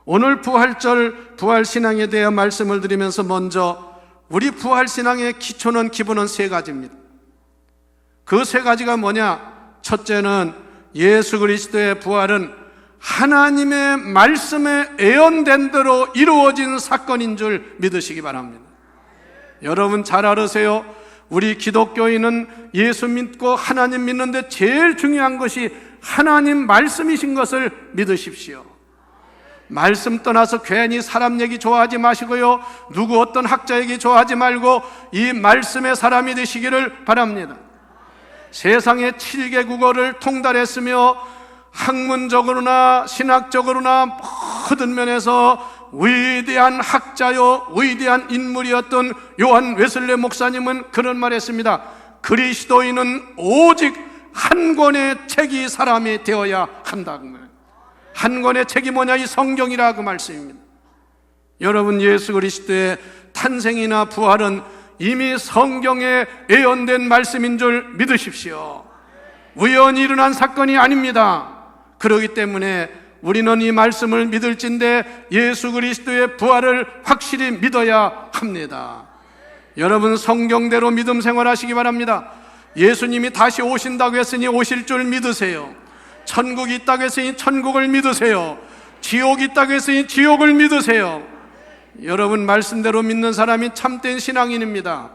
오늘 부활절 부활신앙에 대해 말씀을 드리면서 먼저 우리 부활신앙의 기초는 기본은 세 가지입니다. 그 세 가지가 뭐냐? 첫째는 예수 그리스도의 부활은 하나님의 말씀에 예언된 대로 이루어진 사건인 줄 믿으시기 바랍니다. 여러분 잘 알으세요. 우리 기독교인은 예수 믿고 하나님 믿는데 제일 중요한 것이 하나님 말씀이신 것을 믿으십시오. 말씀 떠나서 괜히 사람 얘기 좋아하지 마시고요, 누구 어떤 학자 얘기 좋아하지 말고 이 말씀의 사람이 되시기를 바랍니다. 세상의 7개 국어를 통달했으며 학문적으로나 신학적으로나 모든 면에서 위대한 학자요 위대한 인물이었던 요한 웨슬레 목사님은 그런 말 했습니다. 그리스도인은 오직 한 권의 책이 사람이 되어야 한다고. 한 권의 책이 뭐냐? 이 성경이라 그 말씀입니다. 여러분, 예수 그리스도의 탄생이나 부활은 이미 성경에 예언된 말씀인 줄 믿으십시오. 우연히 일어난 사건이 아닙니다. 그렇기 때문에 우리는 이 말씀을 믿을진데 예수 그리스도의 부활을 확실히 믿어야 합니다. 여러분, 성경대로 믿음 생활하시기 바랍니다. 예수님이 다시 오신다고 했으니 오실 줄 믿으세요. 천국이 있다고 했으니 천국을 믿으세요. 지옥이 있다고 했으니 지옥을 믿으세요. 여러분, 말씀대로 믿는 사람이 참된 신앙인입니다.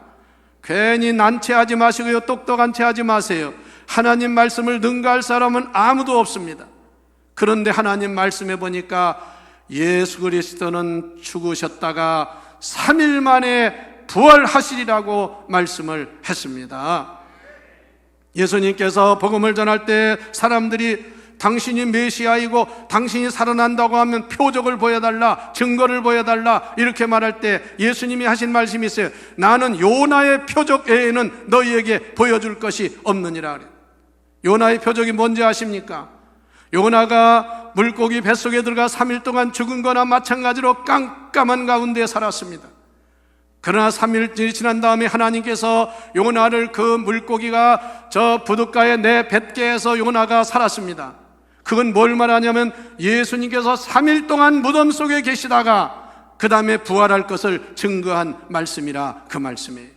괜히 난처하지 마시고요, 똑똑한 채 하지 마세요. 하나님 말씀을 능가할 사람은 아무도 없습니다. 그런데 하나님 말씀에 보니까 예수 그리스도는 죽으셨다가 3일 만에 부활하시리라고 말씀을 했습니다. 예수님께서 복음을 전할 때 사람들이 당신이 메시아이고 당신이 살아난다고 하면 표적을 보여달라, 증거를 보여달라 이렇게 말할 때 예수님이 하신 말씀이 있어요. 나는 요나의 표적 외에는 너희에게 보여줄 것이 없느니라 그래요. 요나의 표적이 뭔지 아십니까? 요나가 물고기 뱃속에 들어가 3일 동안 죽은 거나 마찬가지로 깜깜한 가운데 살았습니다. 그러나 3일이 지난 다음에 하나님께서 요나를 그 물고기가 저 부둣가에 내뱉게 해서 요나가 살았습니다. 그건 뭘 말하냐면 예수님께서 3일 동안 무덤 속에 계시다가 그 다음에 부활할 것을 증거한 말씀이라 그 말씀이에요.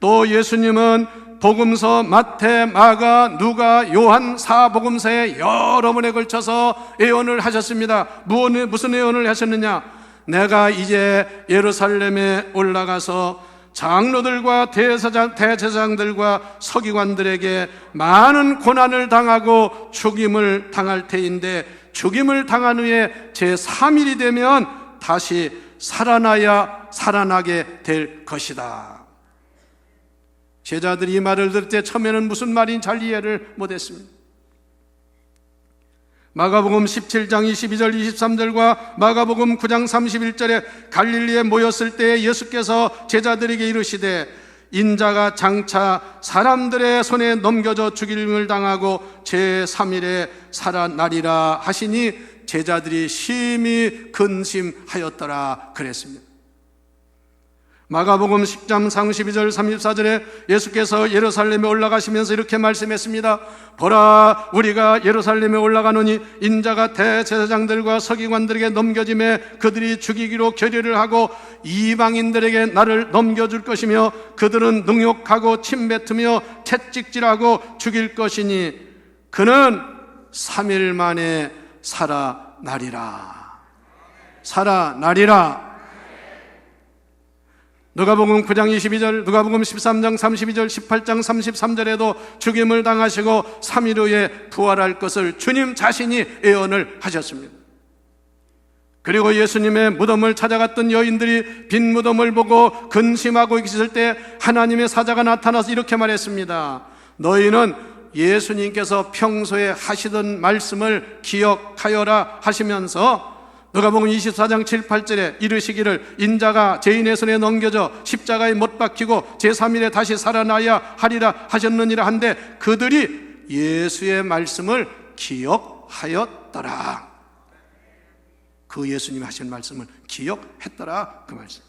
또 예수님은 복음서 마태, 마가, 누가, 요한, 사복음서에 여러 번에 걸쳐서 예언을 하셨습니다. 무슨 예언을 하셨느냐? 내가 이제 예루살렘에 올라가서 장로들과 대제사장들과 서기관들에게 많은 고난을 당하고 죽임을 당할 테인데 죽임을 당한 후에 제3일이 되면 다시 살아나게 될 것이다. 제자들이 이 말을 들을 때 처음에는 무슨 말인지 잘 이해를 못했습니다. 마가복음 17장 22절 23절과 마가복음 9장 31절에 갈릴리에 모였을 때 예수께서 제자들에게 이르시되 인자가 장차 사람들의 손에 넘겨져 죽임을 당하고 제3일에 살아나리라 하시니 제자들이 심히 근심하였더라 그랬습니다. 마가복음 10장 32절 34절에 예수께서 예루살렘에 올라가시면서 이렇게 말씀했습니다. 보라, 우리가 예루살렘에 올라가노니 인자가 대제사장들과 서기관들에게 넘겨짐에 그들이 죽이기로 결의를 하고 이방인들에게 나를 넘겨줄 것이며 그들은 능욕하고 침뱉으며 채찍질하고 죽일 것이니 그는 3일 만에 살아나리라. 누가복음 9장 22절, 누가복음 13장 32절, 18장 33절에도 죽임을 당하시고 3일 후에 부활할 것을 주님 자신이 예언을 하셨습니다. 그리고 예수님의 무덤을 찾아갔던 여인들이 빈 무덤을 보고 근심하고 있을 때 하나님의 사자가 나타나서 이렇게 말했습니다. 너희는 예수님께서 평소에 하시던 말씀을 기억하여라 하시면서 누가복음 24장 7, 8절에 이르시기를 인자가 죄인의 손에 넘겨져 십자가에 못 박히고 제3일에 다시 살아나야 하리라 하셨느니라 한데 그들이 예수의 말씀을 기억하였더라. 그 예수님이 하신 말씀을 기억했더라 그 말씀.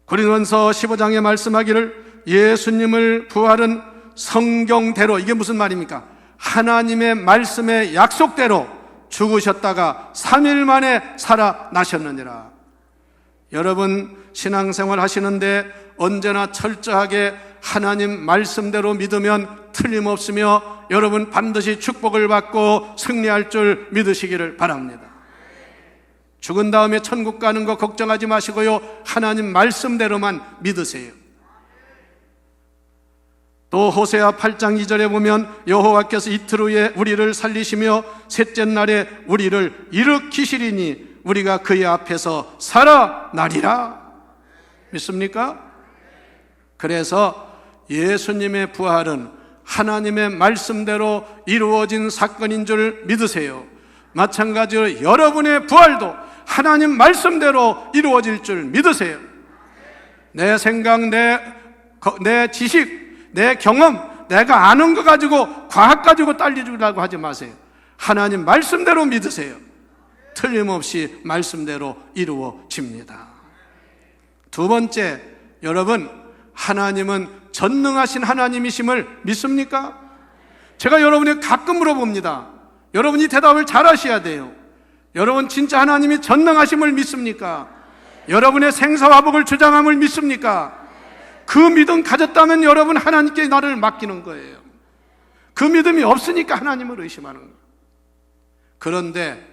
고린도전서 15장에 말씀하기를 예수님을 부활은 성경대로, 이게 무슨 말입니까? 하나님의 말씀의 약속대로 죽으셨다가 3일 만에 살아나셨느니라. 여러분 신앙생활 하시는데 언제나 철저하게 하나님 말씀대로 믿으면 틀림없으며 여러분 반드시 축복을 받고 승리할 줄 믿으시기를 바랍니다. 죽은 다음에 천국 가는 거 걱정하지 마시고요, 하나님 말씀대로만 믿으세요. 또 호세아 8장 2절에 보면 여호와께서 이틀 후에 우리를 살리시며 셋째 날에 우리를 일으키시리니 우리가 그의 앞에서 살아나리라. 믿습니까? 그래서 예수님의 부활은 하나님의 말씀대로 이루어진 사건인 줄 믿으세요. 마찬가지로 여러분의 부활도 하나님 말씀대로 이루어질 줄 믿으세요. 내 생각, 내 지식, 내 경험, 내가 아는 거 가지고 과학 가지고 딸려주려고 하지 마세요. 하나님 말씀대로 믿으세요. 틀림없이 말씀대로 이루어집니다. 두 번째, 여러분 하나님은 전능하신 하나님이심을 믿습니까? 제가 여러분에게 가끔 물어봅니다. 여러분이 대답을 잘 하셔야 돼요. 여러분 진짜 하나님이 전능하심을 믿습니까? 여러분의 생사화복을 주장함을 믿습니까? 그 믿음 가졌다면 여러분 하나님께 나를 맡기는 거예요. 그 믿음이 없으니까 하나님을 의심하는 거예요. 그런데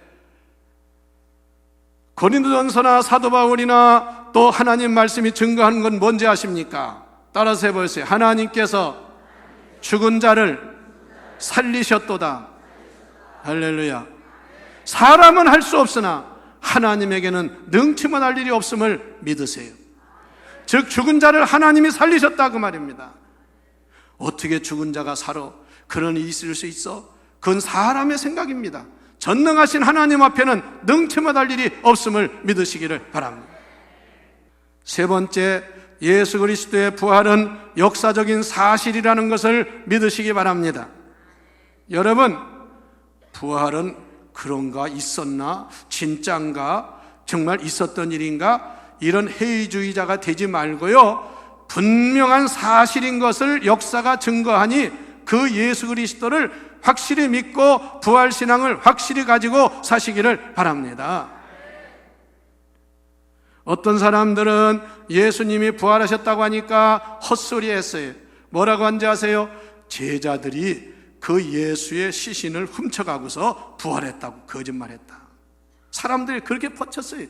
고린도전서나 사도 바울이나 또 하나님 말씀이 증거하는 건 뭔지 아십니까? 따라서 해보세요. 하나님께서 죽은 자를 살리셨도다. 할렐루야. 사람은 할 수 없으나 하나님에게는 능치만 할 일이 없음을 믿으세요. 즉 죽은 자를 하나님이 살리셨다 그 말입니다. 어떻게 죽은 자가 살아? 그런 일이 있을 수 있어? 그건 사람의 생각입니다. 전능하신 하나님 앞에는 능치만 할 일이 없음을 믿으시기를 바랍니다. 세 번째, 예수 그리스도의 부활은 역사적인 사실이라는 것을 믿으시기 바랍니다. 여러분, 부활은 그런가? 있었나? 진짠가? 정말 있었던 일인가? 이런 해이주의자가 되지 말고요, 분명한 사실인 것을 역사가 증거하니 그 예수 그리스도를 확실히 믿고 부활신앙을 확실히 가지고 사시기를 바랍니다. 어떤 사람들은 예수님이 부활하셨다고 하니까 헛소리 했어요. 뭐라고 한지 아세요? 제자들이 그 예수의 시신을 훔쳐가고서 부활했다고 거짓말했다. 사람들이 그렇게 퍼쳤어요.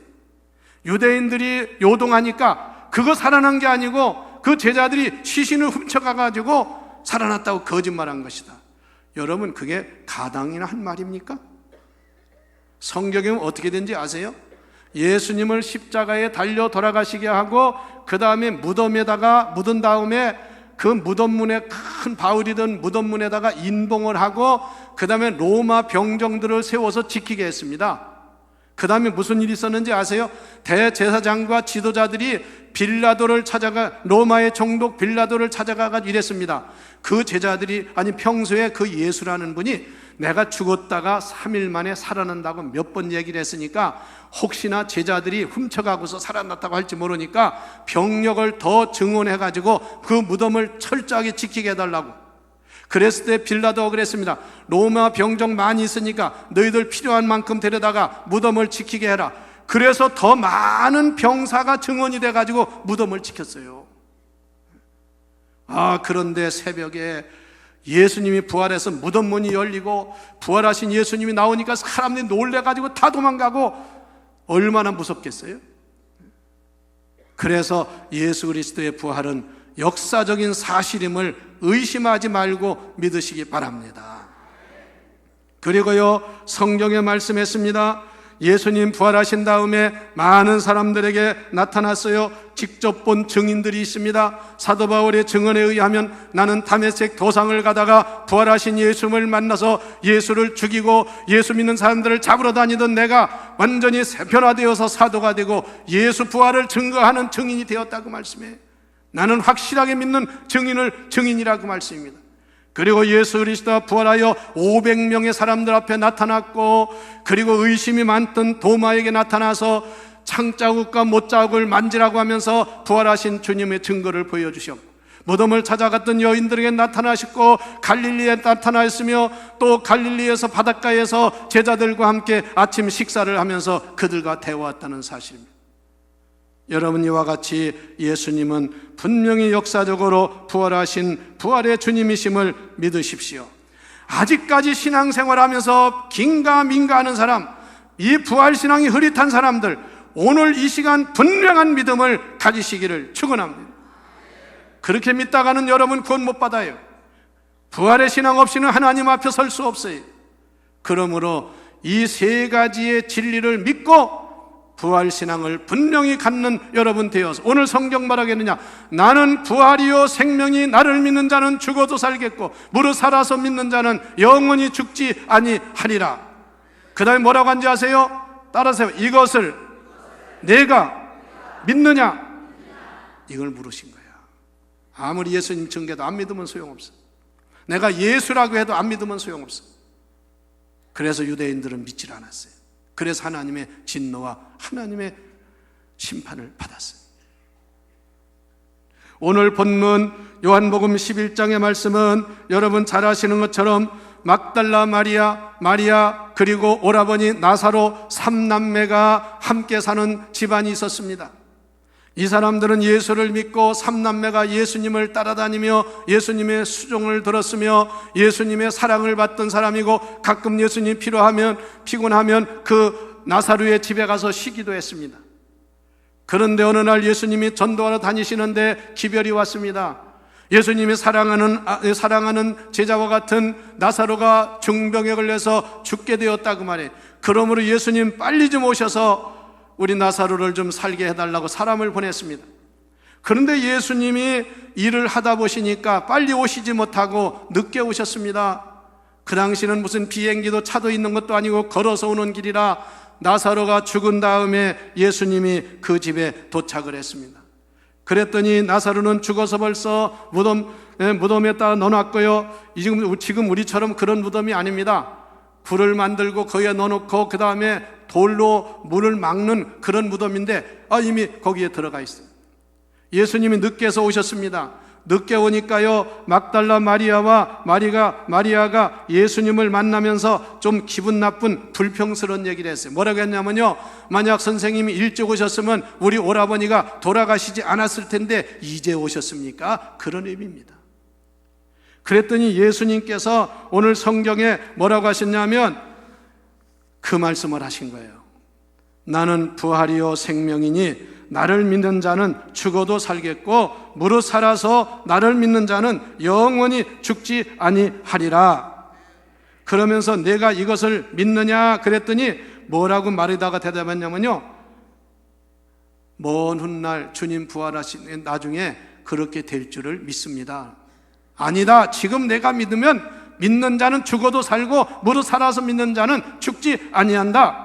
유대인들이 요동하니까 그거 살아난 게 아니고 그 제자들이 시신을 훔쳐가가지고 살아났다고 거짓말한 것이다. 여러분, 그게 가당이나 한 말입니까? 성경에 어떻게 된지 아세요? 예수님을 십자가에 달려 돌아가시게 하고 그 다음에 무덤에다가 묻은 다음에 그 무덤문에 큰 바울이든 무덤문에다가 인봉을 하고 그 다음에 로마 병정들을 세워서 지키게 했습니다. 그 다음에 무슨 일이 있었는지 아세요? 대제사장과 지도자들이 빌라도를 찾아가, 로마의 총독 빌라도를 찾아가가 이랬습니다. 그 제자들이, 아니 평소에 그 예수라는 분이 내가 죽었다가 3일 만에 살아난다고 몇 번 얘기를 했으니까 혹시나 제자들이 훔쳐가고서 살아났다고 할지 모르니까 병력을 더 증원해가지고 그 무덤을 철저하게 지키게 해달라고. 그랬을 때 빌라도가 그랬습니다. 로마 병정 많이 있으니까 너희들 필요한 만큼 데려다가 무덤을 지키게 해라. 그래서 더 많은 병사가 증원이 돼가지고 무덤을 지켰어요. 그런데 새벽에 예수님이 부활해서 무덤 문이 열리고 부활하신 예수님이 나오니까 사람들이 놀래가지고 다 도망가고 얼마나 무섭겠어요? 그래서 예수 그리스도의 부활은 역사적인 사실임을 의심하지 말고 믿으시기 바랍니다. 그리고요, 성경에 말씀했습니다. 예수님 부활하신 다음에 많은 사람들에게 나타났어요. 직접 본 증인들이 있습니다. 사도 바울의 증언에 의하면 나는 다메섹 도상을 가다가 부활하신 예수님을 만나서 예수를 죽이고 예수 믿는 사람들을 잡으러 다니던 내가 완전히 변화되어서 사도가 되고 예수 부활을 증거하는 증인이 되었다고 말씀해요. 나는 확실하게 믿는 증인이라고 말씀입니다. 그리고 예수 그리스도가 부활하여 500명의 사람들 앞에 나타났고, 그리고 의심이 많던 도마에게 나타나서 창자국과 못자국을 만지라고 하면서 부활하신 주님의 증거를 보여주셨고, 무덤을 찾아갔던 여인들에게 나타나셨고 갈릴리에 나타나셨으며 또 갈릴리에서 바닷가에서 제자들과 함께 아침 식사를 하면서 그들과 대화했다는 사실입니다. 여러분, 이와 같이 예수님은 분명히 역사적으로 부활하신 부활의 주님이심을 믿으십시오. 아직까지 신앙생활하면서 긴가민가하는 사람, 이 부활신앙이 흐릿한 사람들, 오늘 이 시간 분명한 믿음을 가지시기를 축원합니다. 그렇게 믿다가는 여러분 구원 못 받아요. 부활의 신앙 없이는 하나님 앞에 설 수 없어요. 그러므로 이 세 가지의 진리를 믿고 부활신앙을 분명히 갖는 여러분 되어서 오늘 성경 말하겠느냐, 나는 부활이요 생명이 나를 믿는 자는 죽어도 살겠고 무릇 살아서 믿는 자는 영원히 죽지 아니하리라. 그 다음에 뭐라고 한지 아세요? 따라하세요. 이것을 내가 믿느냐? 이걸 물으신 거야. 아무리 예수님 증거도 안 믿으면 소용없어. 내가 예수라고 해도 안 믿으면 소용없어. 그래서 유대인들은 믿질 않았어요. 그래서 하나님의 진노와 하나님의 심판을 받았어요. 오늘 본문 요한복음 11장의 말씀은 여러분 잘 아시는 것처럼 막달라 마리아 그리고 오라버니 나사로 3남매가 함께 사는 집안이 있었습니다. 이 사람들은 예수를 믿고 3남매가 예수님을 따라다니며 예수님의 수종을 들었으며 예수님의 사랑을 받던 사람이고 가끔 예수님이 피곤하면 그 나사로의 집에 가서 쉬기도 했습니다. 그런데 어느 날 예수님이 전도하러 다니시는데 기별이 왔습니다. 예수님이 사랑하는 제자와 같은 나사로가 중병에 걸려서 죽게 되었다고 말해. 그러므로 예수님 빨리 좀 오셔서 우리 나사로를 좀 살게 해달라고 사람을 보냈습니다. 그런데 예수님이 일을 하다 보시니까 빨리 오시지 못하고 늦게 오셨습니다. 그 당시는 무슨 비행기도 차도 있는 것도 아니고 걸어서 오는 길이라 나사로가 죽은 다음에 예수님이 그 집에 도착을 했습니다. 그랬더니 나사로는 죽어서 벌써 무덤에다 넣어놨고요. 지금 우리처럼 그런 무덤이 아닙니다. 불을 만들고 거기에 넣어놓고 그 다음에 돌로 문을 막는 그런 무덤인데 이미 거기에 들어가 있어요. 예수님이 늦게서 오셨습니다. 늦게 오니까요, 막달라 마리아가 예수님을 만나면서 좀 기분 나쁜 불평스러운 얘기를 했어요. 뭐라고 했냐면요, 만약 선생님이 일찍 오셨으면 우리 오라버니가 돌아가시지 않았을 텐데 이제 오셨습니까? 그런 의미입니다. 그랬더니 예수님께서 오늘 성경에 뭐라고 하셨냐면 그 말씀을 하신 거예요. 나는 부활이요 생명이니 나를 믿는 자는 죽어도 살겠고 무릇 살아서 나를 믿는 자는 영원히 죽지 아니하리라. 그러면서 내가 이것을 믿느냐 그랬더니 뭐라고 말하다가 대답했냐면요, 먼 훗날 주님 부활하신 나중에 그렇게 될 줄을 믿습니다. 아니다, 지금 내가 믿으면 믿는 자는 죽어도 살고 무릇 살아서 믿는 자는 죽지 아니한다.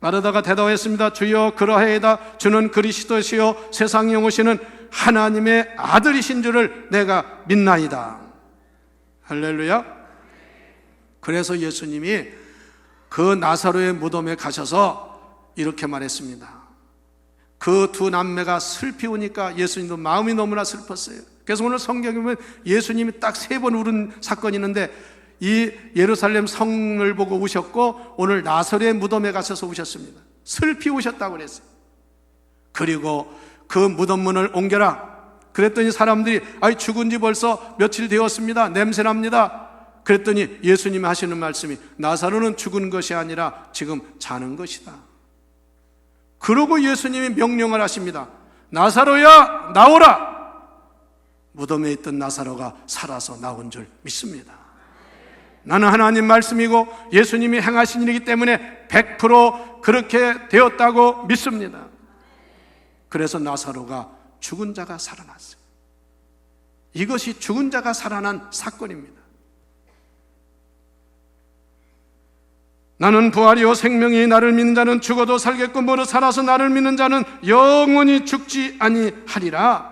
말하다가 대답했습니다. 주여 그러하이다. 주는 그리스도시요 세상에 오시는 하나님의 아들이신 줄을 내가 믿나이다. 할렐루야. 그래서 예수님이 그 나사로의 무덤에 가셔서 이렇게 말했습니다. 그 두 남매가 슬피 우니까 예수님도 마음이 너무나 슬펐어요. 그래서 오늘 성경에 보면 예수님이 딱 3번 울은 사건이 있는데 이 예루살렘 성을 보고 우셨고 오늘 나사로의 무덤에 가셔서 우셨습니다. 슬피 우셨다고 그랬어요. 그리고 그 무덤 문을 옮겨라 그랬더니 사람들이 죽은 지 벌써 며칠 되었습니다. 냄새납니다. 그랬더니 예수님이 하시는 말씀이 나사로는 죽은 것이 아니라 지금 자는 것이다. 그러고 예수님이 명령을 하십니다. 나사로야 나오라. 무덤에 있던 나사로가 살아서 나온 줄 믿습니다. 나는 하나님 말씀이고 예수님이 행하신 일이기 때문에 100% 그렇게 되었다고 믿습니다. 그래서 나사로가 죽은 자가 살아났어요. 이것이 죽은 자가 살아난 사건입니다. 나는 부활이요 생명이 나를 믿는 자는 죽어도 살겠고 무릇 살아서 나를 믿는 자는 영원히 죽지 아니하리라.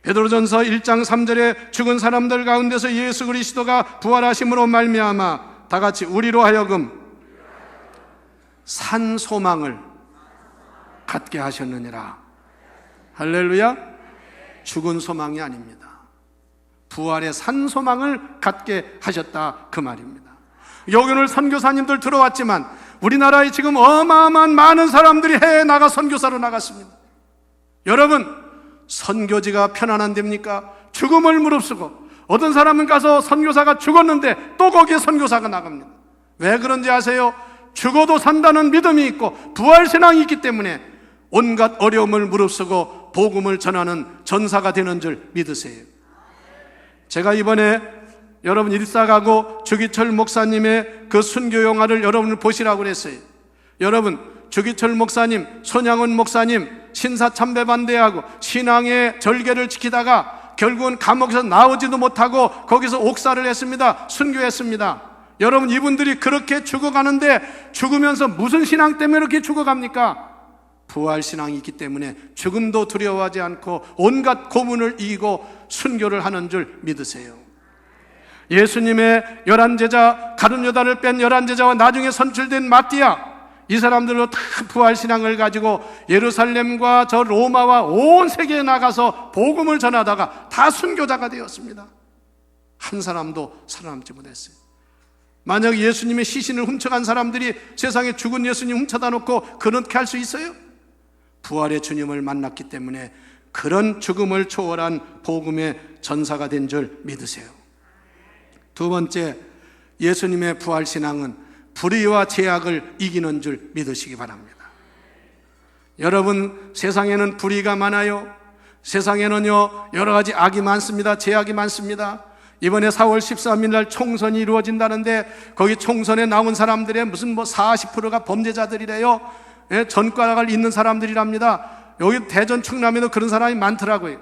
베드로전서 1장 3절에 죽은 사람들 가운데서 예수 그리스도가 부활하심으로 말미암아 다 같이 우리로 하여금 산 소망을 갖게 하셨느니라. 할렐루야. 죽은 소망이 아닙니다. 부활의 산 소망을 갖게 하셨다 그 말입니다. 여기 오늘 선교사님들 들어왔지만 우리나라에 지금 어마어마한 많은 사람들이 해외에 나가 선교사로 나갔습니다. 여러분, 선교지가 편안한 데입니까? 죽음을 무릅쓰고 어떤 사람은 가서 선교사가 죽었는데 또 거기에 선교사가 나갑니다. 왜 그런지 아세요? 죽어도 산다는 믿음이 있고 부활신앙이 있기 때문에 온갖 어려움을 무릅쓰고 복음을 전하는 전사가 되는 줄 믿으세요. 제가 이번에 여러분 일사가고 주기철 목사님의 그 순교 영화를 여러분을 보시라고 그랬어요. 여러분, 주기철 목사님, 손양원 목사님 신사참배반대하고 신앙의 절개를 지키다가 결국은 감옥에서 나오지도 못하고 거기서 옥사를 했습니다. 순교했습니다. 여러분, 이분들이 그렇게 죽어가는데 죽으면서 무슨 신앙 때문에 이렇게 죽어갑니까? 부활신앙이 있기 때문에 죽음도 두려워하지 않고 온갖 고문을 이기고 순교를 하는 줄 믿으세요. 예수님의 11제자, 가룟 요단을 뺀 11제자와 나중에 선출된 마띠아, 이 사람들로 다 부활신앙을 가지고 예루살렘과 저 로마와 온 세계에 나가서 복음을 전하다가 다 순교자가 되었습니다. 한 사람도 살아남지 못했어요. 만약 예수님의 시신을 훔쳐간 사람들이 세상에 죽은 예수님 훔쳐다 놓고 그렇게 할 수 있어요? 부활의 주님을 만났기 때문에 그런 죽음을 초월한 복음의 전사가 된 줄 믿으세요. 두 번째, 예수님의 부활신앙은 불의와 제약을 이기는 줄 믿으시기 바랍니다. 여러분, 세상에는 불의가 많아요. 세상에는요 여러 가지 악이 많습니다. 제약이 많습니다. 이번에 4월 13일 날 총선이 이루어진다는데 거기 총선에 나온 사람들의 무슨 40%가 범죄자들이래요. 예, 전과를 있는 사람들이랍니다. 여기 대전 충남에도 그런 사람이 많더라고요.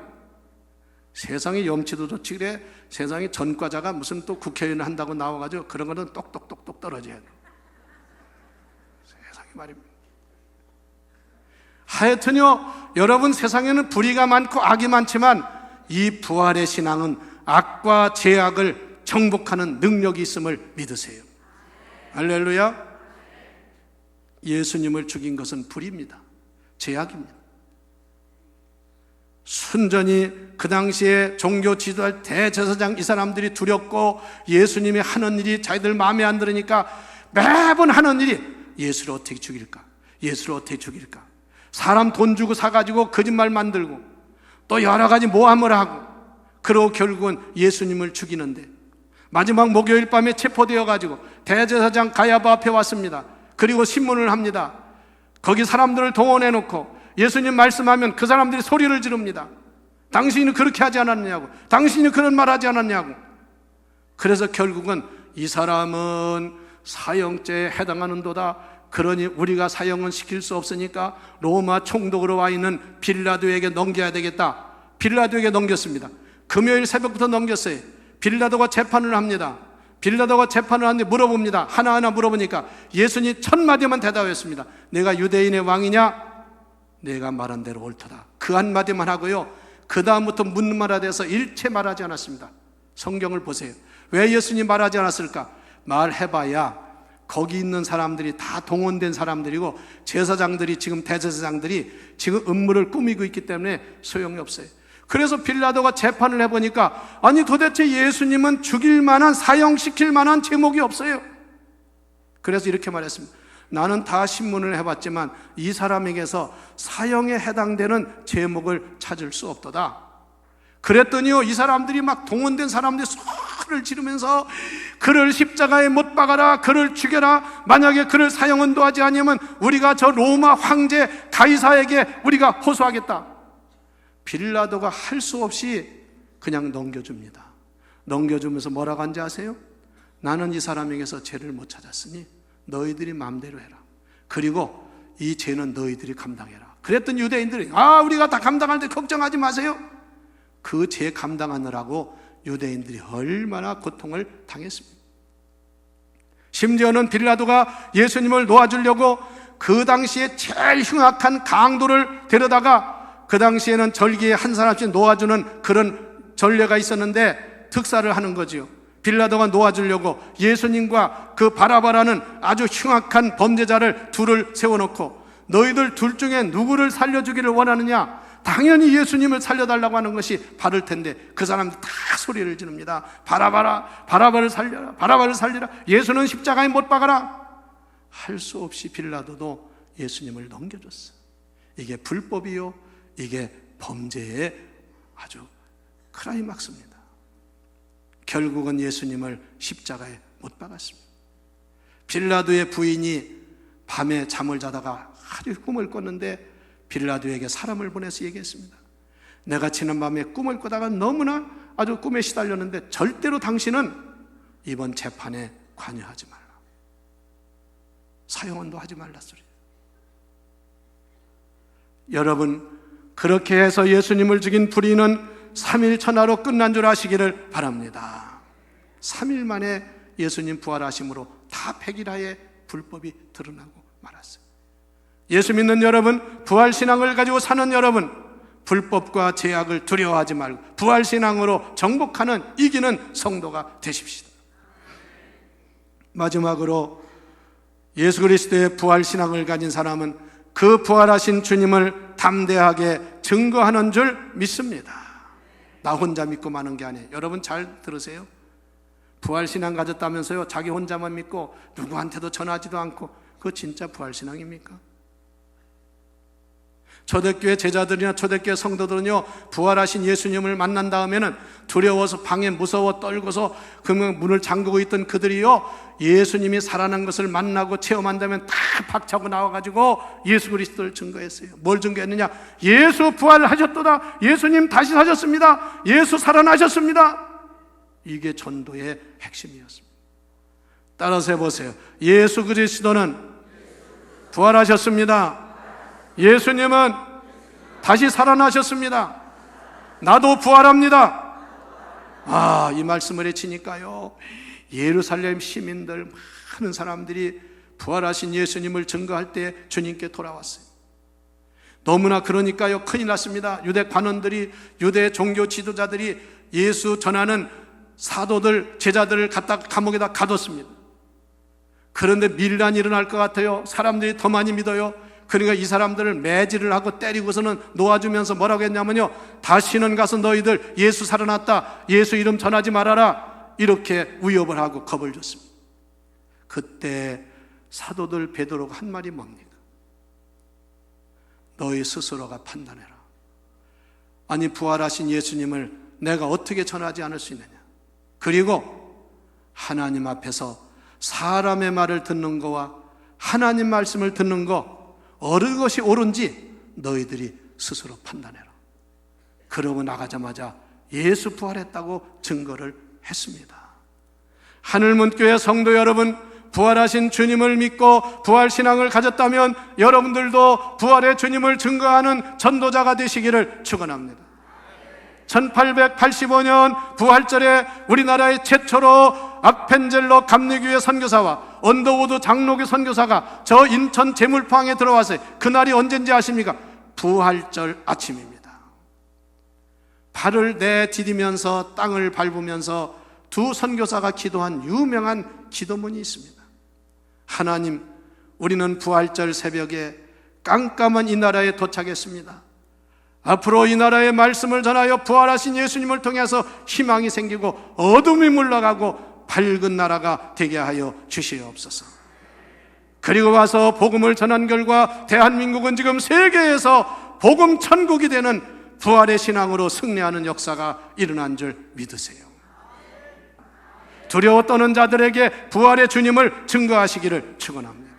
세상에 염치도 좋지 그래. 세상에 전과자가 무슨 또 국회의원 한다고 나와가지고 그런 거는 똑똑똑똑 떨어져야 돼. 세상에 말입니다. 하여튼요, 여러분, 세상에는 불의가 많고 악이 많지만 이 부활의 신앙은 악과 제약을 정복하는 능력이 있음을 믿으세요. 할렐루야. 예수님을 죽인 것은 불의입니다. 제약입니다. 순전히 그 당시에 종교 지도할 대제사장 이 사람들이 두렵고 예수님이 하는 일이 자기들 마음에 안 들으니까 매번 하는 일이 예수를 어떻게 죽일까? 예수를 어떻게 죽일까? 사람 돈 주고 사가지고 거짓말 만들고 또 여러 가지 모함을 하고 그러고 결국은 예수님을 죽이는데 마지막 목요일 밤에 체포되어가지고 대제사장 가야바 앞에 왔습니다. 그리고 신문을 합니다. 거기 사람들을 동원해놓고 예수님 말씀하면 그 사람들이 소리를 지릅니다. 당신이 그렇게 하지 않았냐고, 당신이 그런 말 하지 않았냐고. 그래서 결국은 이 사람은 사형죄에 해당하는도다. 그러니 우리가 사형은 시킬 수 없으니까 로마 총독으로 와 있는 빌라도에게 넘겨야 되겠다. 빌라도에게 넘겼습니다. 금요일 새벽부터 넘겼어요. 빌라도가 재판을 합니다. 빌라도가 재판을 하는데 물어봅니다. 하나하나 물어보니까 예수님 첫 마디만 대답했습니다. 내가 유대인의 왕이냐? 내가 말한 대로 옳도다. 그 한마디만 하고요, 그 다음부터 묻는 말에 대해서 일체 말하지 않았습니다. 성경을 보세요. 왜 예수님 말하지 않았을까? 말해봐야 거기 있는 사람들이 다 동원된 사람들이고 제사장들이 지금 대제사장들이 지금 음모를 꾸미고 있기 때문에 소용이 없어요. 그래서 빌라도가 재판을 해보니까 아니 도대체 예수님은 죽일 만한, 사형시킬 만한 제목이 없어요. 그래서 이렇게 말했습니다. 나는 다 신문을 해봤지만 이 사람에게서 사형에 해당되는 제목을 찾을 수 없도다. 그랬더니요, 이 사람들이 막 동원된 사람들이 소리를 지르면서 그를 십자가에 못 박아라, 그를 죽여라, 만약에 그를 사형 언도하지 않으면 우리가 저 로마 황제 가이사에게 우리가 호소하겠다. 빌라도가 할 수 없이 그냥 넘겨줍니다. 넘겨주면서 뭐라고 한지 아세요? 나는 이 사람에게서 죄를 못 찾았으니 너희들이 마음대로 해라. 그리고 이 죄는 너희들이 감당해라. 그랬더니 유대인들이 우리가 다 감당하는데 걱정하지 마세요. 그 죄 감당하느라고 유대인들이 얼마나 고통을 당했습니다. 심지어는 빌라도가 예수님을 놓아주려고 그 당시에 제일 흉악한 강도를 데려다가 그 당시에는 절기에 한 사람씩 놓아주는 그런 전례가 있었는데 특사를 하는 거지요. 빌라도가 놓아주려고 예수님과 그 바라바라는 아주 흉악한 범죄자를 둘을 세워놓고 너희들 둘 중에 누구를 살려주기를 원하느냐? 당연히 예수님을 살려달라고 하는 것이 바를 텐데 그 사람들 다 소리를 지릅니다. 바라바라, 바라바를 살려라, 바라바를 살리라, 예수는 십자가에 못 박아라. 할 수 없이 빌라도도 예수님을 넘겨줬어. 이게 불법이요, 이게 범죄의 아주 클라이막스입니다. 결국은 예수님을 십자가에 못 박았습니다. 빌라도의 부인이 밤에 잠을 자다가 아주 꿈을 꿨는데 빌라도에게 사람을 보내서 얘기했습니다. 내가 지난밤에 꿈을 꾸다가 너무나 아주 꿈에 시달렸는데 절대로 당신은 이번 재판에 관여하지 말라, 사형언도 하지 말라 소리예요. 여러분, 그렇게 해서 예수님을 죽인 불의는 3일 천하로 끝난 줄 아시기를 바랍니다. 3일 만에 예수님 부활하심으로 다 폐기라의 불법이 드러나고 말았어요. 예수 믿는 여러분, 부활신앙을 가지고 사는 여러분, 불법과 죄악을 두려워하지 말고 부활신앙으로 정복하는, 이기는 성도가 되십시다. 마지막으로 예수 그리스도의 부활신앙을 가진 사람은 그 부활하신 주님을 담대하게 증거하는 줄 믿습니다. 나 혼자 믿고 마는 게 아니에요. 여러분 잘 들으세요. 부활신앙 가졌다면서요, 자기 혼자만 믿고 누구한테도 전하지도 않고, 그거 진짜 부활신앙입니까? 초대교회 제자들이나 초대교회 성도들은요, 부활하신 예수님을 만난 다음에는 두려워서 방에 무서워 떨고서 그 문을 잠그고 있던 그들이요, 예수님이 살아난 것을 만나고 체험한다면 다 박차고 나와가지고 예수 그리스도를 증거했어요. 뭘 증거했느냐? 예수 부활하셨도다, 예수님 다시 사셨습니다, 예수 살아나셨습니다. 이게 전도의 핵심이었습니다. 따라서 해보세요. 예수 그리스도는 부활하셨습니다. 예수님은 다시 살아나셨습니다. 나도 부활합니다. 이 말씀을 해치니까요, 예루살렘 시민들 많은 사람들이 부활하신 예수님을 증거할 때 주님께 돌아왔어요. 너무나 그러니까요, 큰일 났습니다. 유대 관원들이, 유대 종교 지도자들이 예수 전하는 사도들, 제자들을 갖다 감옥에다 가뒀습니다. 그런데 밀란이 일어날 것 같아요. 사람들이 더 많이 믿어요. 그러니까 이 사람들을 매질을 하고 때리고서는 놓아주면서 뭐라고 했냐면요, 다시는 가서 너희들 예수 살아났다, 예수 이름 전하지 말아라, 이렇게 위협을 하고 겁을 줬습니다. 그때 사도들 베드로가 한 말이 뭡니까? 너희 스스로가 판단해라. 아니, 부활하신 예수님을 내가 어떻게 전하지 않을 수 있느냐? 그리고 하나님 앞에서 사람의 말을 듣는 거와 하나님 말씀을 듣는 거, 어느 것이 옳은지 너희들이 스스로 판단해라. 그러고 나가자마자 예수 부활했다고 증거를 했습니다. 하늘문교회 성도 여러분, 부활하신 주님을 믿고 부활신앙을 가졌다면 여러분들도 부활의 주님을 증거하는 전도자가 되시기를 축원합니다. 1885년 부활절에 우리나라의 최초로 아펜젤로 감리교회 선교사와 언더우드 장로교 선교사가 저 인천 제물포항에 들어왔어요. 그날이 언젠지 아십니까? 부활절 아침입니다. 발을 내디디면서 땅을 밟으면서 두 선교사가 기도한 유명한 기도문이 있습니다. 하나님, 우리는 부활절 새벽에 깜깜한 이 나라에 도착했습니다. 앞으로 이 나라의 말씀을 전하여 부활하신 예수님을 통해서 희망이 생기고 어둠이 물러가고 밝은 나라가 되게 하여 주시옵소서. 그리고 와서 복음을 전한 결과 대한민국은 지금 세계에서 복음 천국이 되는 부활의 신앙으로 승리하는 역사가 일어난 줄 믿으세요. 두려워 떠는 자들에게 부활의 주님을 증거하시기를 축원합니다.